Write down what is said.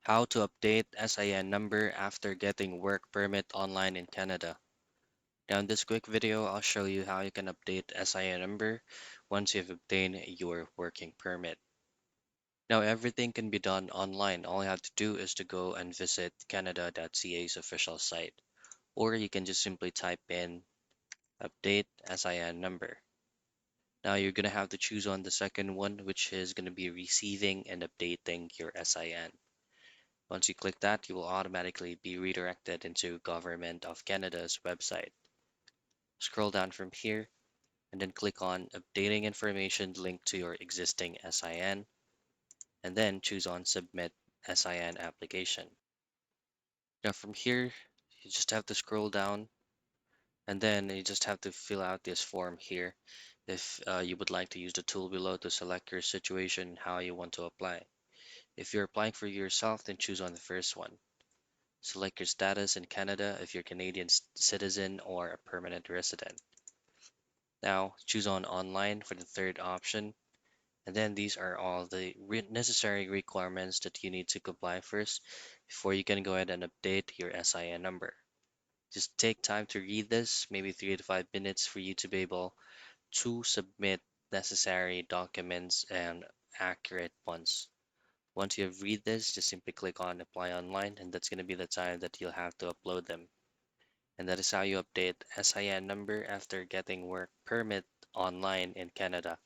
How to update SIN number after getting work permit online in Canada. Now in this quick video, I'll show you how you can update SIN number once you've obtained your working permit. Now everything can be done online. All you have to do is to go and visit canada.ca's official site, or you can just simply type in update SIN number. Now you're going to have to choose on the second one, which is going to be receiving and updating your SIN. Once you click that, you will automatically be redirected into Government of Canada's website. Scroll down from here and then click on Updating Information linked to your existing SIN, and then choose on Submit SIN Application. Now from here, you just have to scroll down and then you just have to fill out this form here if you would like to use the tool below to select your situation and how you want to apply. If you're applying for yourself, then choose on the first one. Select your status in Canada if you're Canadian citizen or a permanent resident. Now choose on online for the third option, and then these are all the necessary requirements that you need to comply first before you can go ahead and update your SIN number. Just take time to read this, maybe 3 to 5 minutes for you to be able to submit necessary documents and accurate ones. Once you have read this, just simply click on apply online, and that's going to be the time that you'll have to upload them. And that is how you update SIN number after getting work permit online in Canada.